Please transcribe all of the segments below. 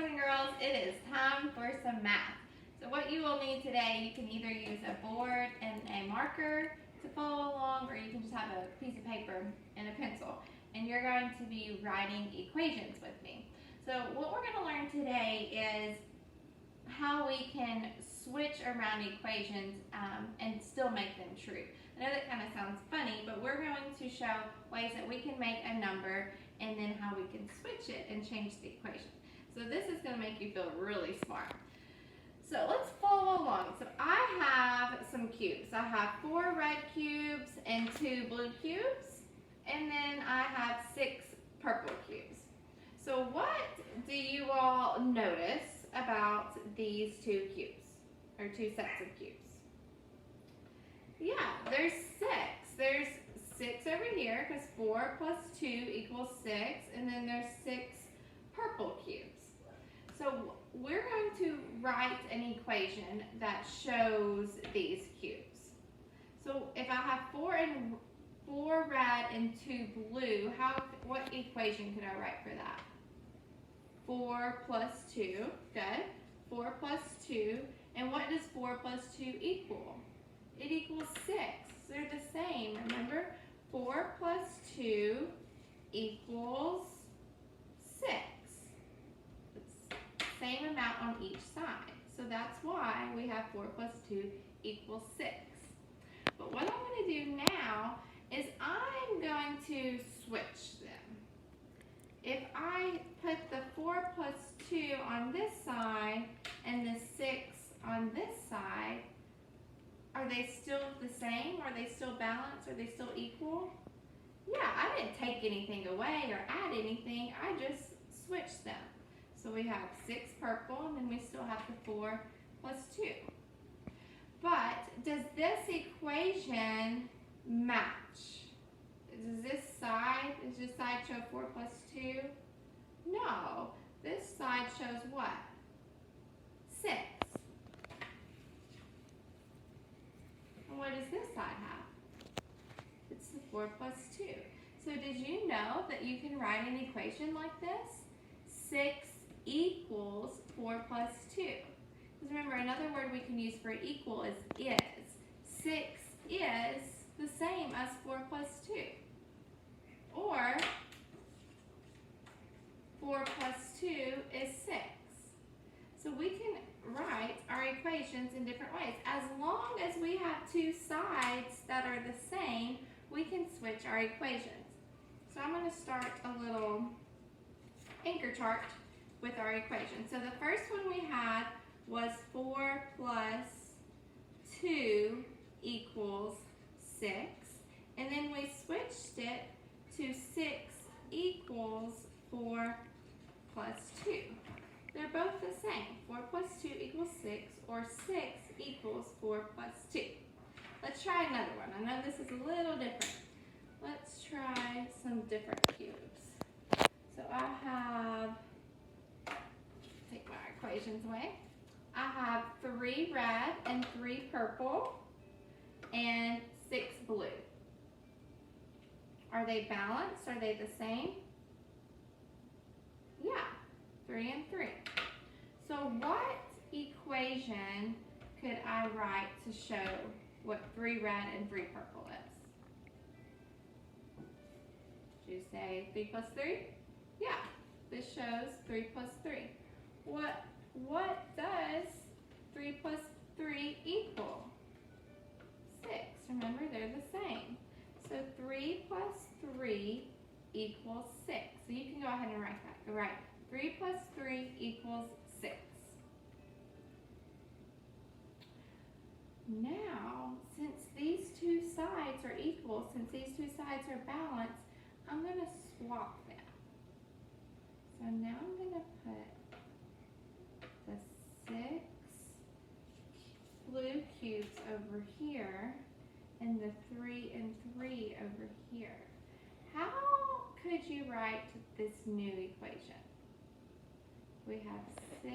boys and girls, it is time for some math. So what you will need today, you can either use a board and a marker to follow along, or you can just have a piece of paper and a pencil. And you're going to be writing equations with me. So what we're going to learn today is how we can switch around equations and still make them true. I know that kind of sounds funny, but we're going to show ways that we can make a number and then how we can switch it and change the equation. So this is going to make you feel really smart. So let's follow along. So I have some cubes. I have 4 red cubes and 2 blue cubes, and then I have 6 purple cubes. So what do you all notice about these 2 cubes, or 2 sets of cubes? Yeah, there's 6. There's 6 over here because 4 plus 2 equals 6, and then there's 6 purple cubes. So we're going to write an equation that shows these cubes. So if I have 4 red and 2 blue, what equation could I write for that? 4 plus 2, good. 4 plus 2, and what does 4 plus 2 equal? It equals 6. They're the same, remember? 4 plus 2 equals 6. It's the same amount on each side. So that's why we have 4 plus 2 equals 6. But what I'm going to do now is I'm going to switch them. If I put the 4 plus 2 on this side and the 6 on this side, are they still the same? Are they still balanced? Are they still equal? Yeah, I didn't take anything away or add anything. I just switched them. So we have 6 purple, and then we still have the 4 plus 2. But does this equation match? Does this side show 4 plus 2? No. This side shows what? 6. And what does this side have? It's the 4 plus 2. So did you know that you can write an equation like this? 6 equals 4 plus 2. Because remember, another word we can use for equal is. 6 is the same as 4 plus 2. Or 4 plus 2 is 6. So we can write our equations in different ways. As long as we have 2 sides that are the same, we can switch our equations. So I'm going to start a little anchor chart with our equation. So the first one we had was 4 plus 2 equals 6. And then we switched it to 6 equals 4 plus 2. They're both the same. 4 plus 2 equals 6, or 6 equals 4 plus 2. Let's try another one. I know this is a little different. Let's try some different cubes. So I have, take my equations away. I have 3 red and 3 purple and 6 blue. Are they balanced? Are they the same? Yeah, 3 and 3. So what equation could I write to show what 3 red and 3 purple is? Did you say 3 plus 3? Yeah, this shows 3 plus 3. What does 3 plus 3 equal? 6. Remember, they're the same. So 3 plus 3 equals 6. So you can go ahead and write that. Go write 3 plus 3 equals 6. Now, since these 2 sides are equal, since these 2 sides are balanced, I'm going to swap them. So now I'm going to put the 6 blue cubes over here and the 3 and 3 over here. How could you write this new equation? We have 6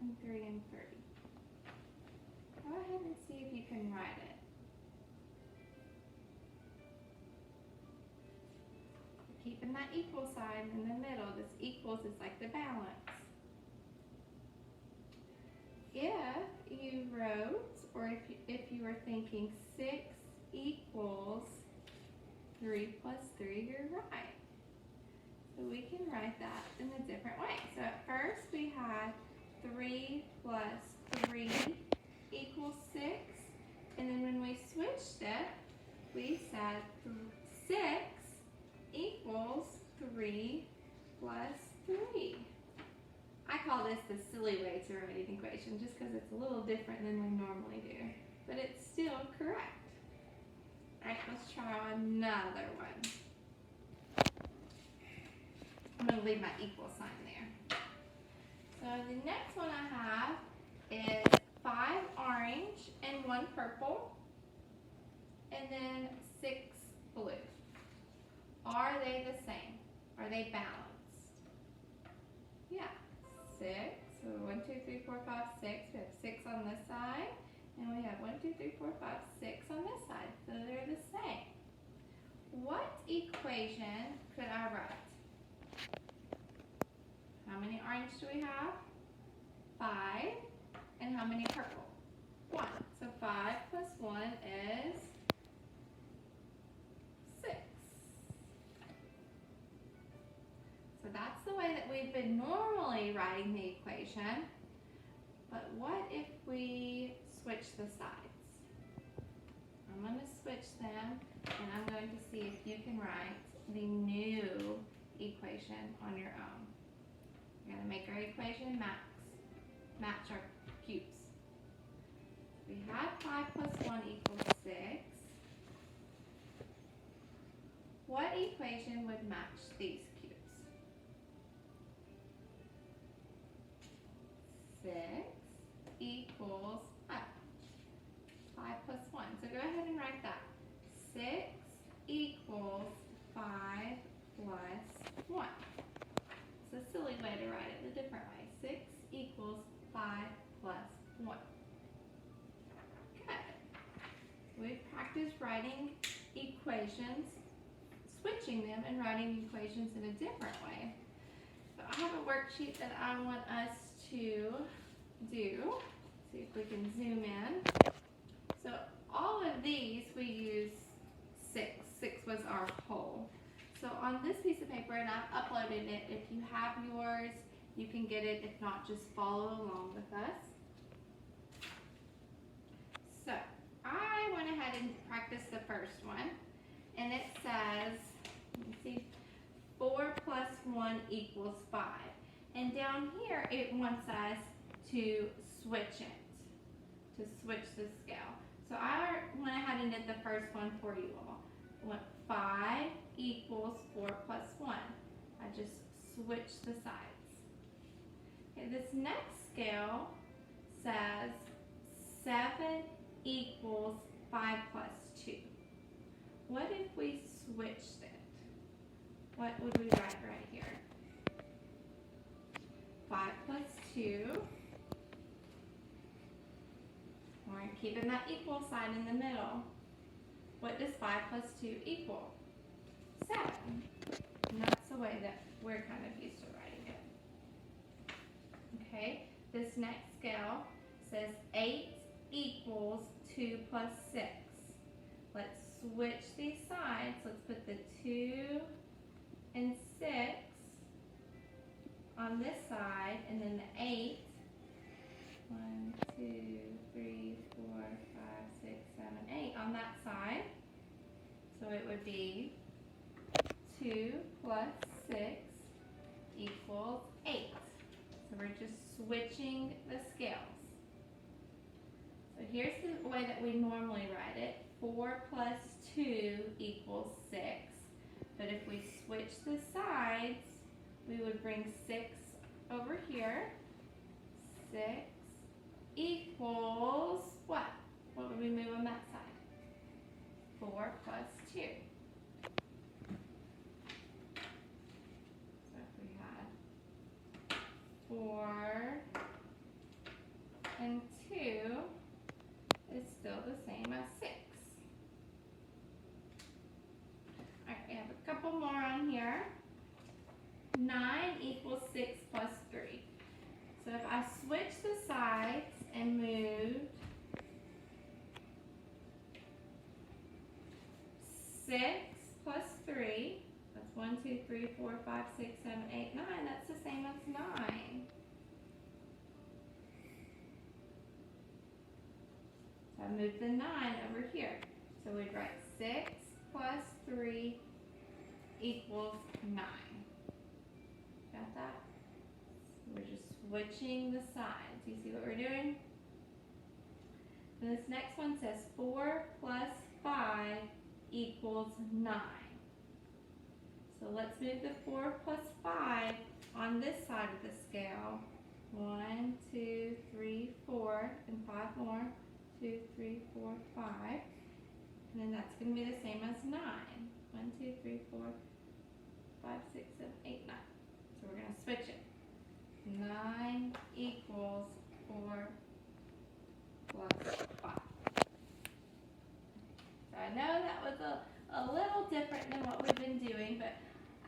and 3 and 3. Go ahead and see if you can write it. Keeping that equal sign in the middle. This equals is like the balance. if you wrote, or if you were thinking 6 equals 3 plus 3, you're right. So we can write that in a different way. So at first we had 3 plus 3 equals 6. And then when we switched it, we said 6 equals 3 plus 3. I call this the silly way to write an equation just because it's a little different than we normally do. But it's still correct. Alright, let's try another one. I'm going to leave my equal sign there. So the next one I have is 5 orange and 1 purple, and then 6 blue. Are they the same? Are they balanced? Yeah. 6. So 1, 2, 3, 4, 5, 6. We have 6 on this side, and we have 1, 2, 3, 4, 5, 6 on this side. So they're the same. What equation could I write? How many orange do we have? 5. And how many purple? 1. So 5 plus 1 is 6. So that's the way that we've been normally writing the equation. But what if we switch the sides? I'm going to switch them, and I'm going to see if you can write the new equation on your own. We're going to make our equation match our cubes. We had 5 plus 1 equals 6. What equation would match these cubes? 6 equals what? 5 plus 1. So go ahead and write that. 6 equals 5 plus 1. It's a silly way to write it a different way. 6 equals 5 plus 1. Good. We've practiced writing equations, switching them and writing equations in a different way. So I have a worksheet that I want us to do. See if we can zoom in. So all of these we use 6. 6 was our whole. So on this piece of paper, and I've uploaded it, if you have yours, you can get it. If not, just follow along with us. So I went ahead and practiced the first one, and it says, let me see, 4 plus 1 equals 5. And down here, it wants us to switch it, to switch the scale. So I went ahead and did the first one for you all. Went 5 equals 4 plus 1. I just switched the sides. Okay, this next scale says 7 equals 5 plus 2. What if we switched it? What would we write right here? 5 plus 2. We're keeping that equal sign in the middle. What does 5 plus 2 equal? 7. And that's the way that we're kind of used to writing it. Okay, this next scale says 8 equals 2 plus 6. Let's switch these sides. Let's put the 2 and 6 on this side, and then the 8. 1, 2, 3, 4, 5, 6, 7, 8 on that side. So it would be 2 plus 6 equals 8. So we're just switching the scales. So here's the way that we normally write it. 4 plus 2 equals 6. But if we switch the sides, we would bring 6 over here. 6 equals what? What would we move on that side? 4 plus 2. So if we had 4 and 2 is still the same as 6. Alright, we have a couple more on here. 9 equals 6 plus 3. So if I switch the sides 6 plus 3, that's 1, 2, 3, 4, 5, 6, 7, 8, 9. That's the same as 9. So I moved the 9 over here. So we'd write 6 plus 3 equals 9. Got that? We're just switching the sides. You see what we're doing? And this next one says 4 plus 5 equals 9. So let's move the 4 plus 5 on this side of the scale. 1, 2, 3, 4, and 5 more. 2, 3, 4, 5. And then that's going to be the same as 9. 1, 2, 3, 4, 5, 6, 7, 8, 9. So we're going to switch it. 9 equals 4 plus 5. So I know that was a little different than what we've been doing, but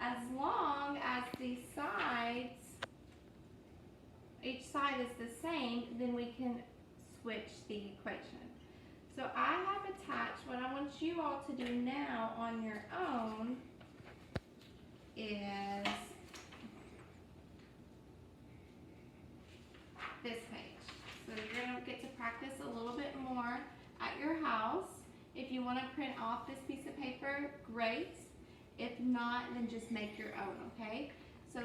as long as the sides, each side is the same, then we can switch the equation. So I have attached, what I want you all to do now on your own is this page. So you're going to get to practice a little bit more at your house. If you want to print off this piece of paper, great. If not, then just make your own, okay? So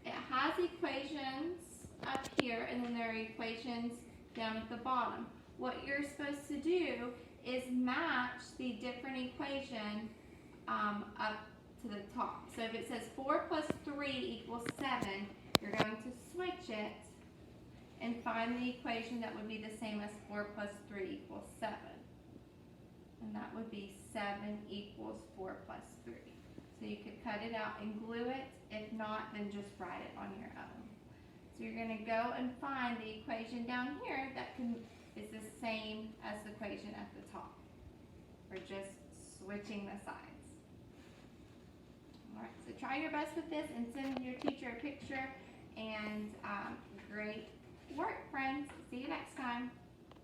it has equations up here, and then there are equations down at the bottom. What you're supposed to do is match the different equation up to the top. So if it says 4 plus 3 equals 7, you're going to switch it and find the equation that would be the same as 4 plus 3 equals 7. And that would be 7 equals 4 plus 3. So you could cut it out and glue it. If not, then just write it on your own. So you're going to go and find the equation down here that is the same as the equation at the top. We're just switching the sides. Alright, so try your best with this and send your teacher a picture. And great work, friends. See you next time.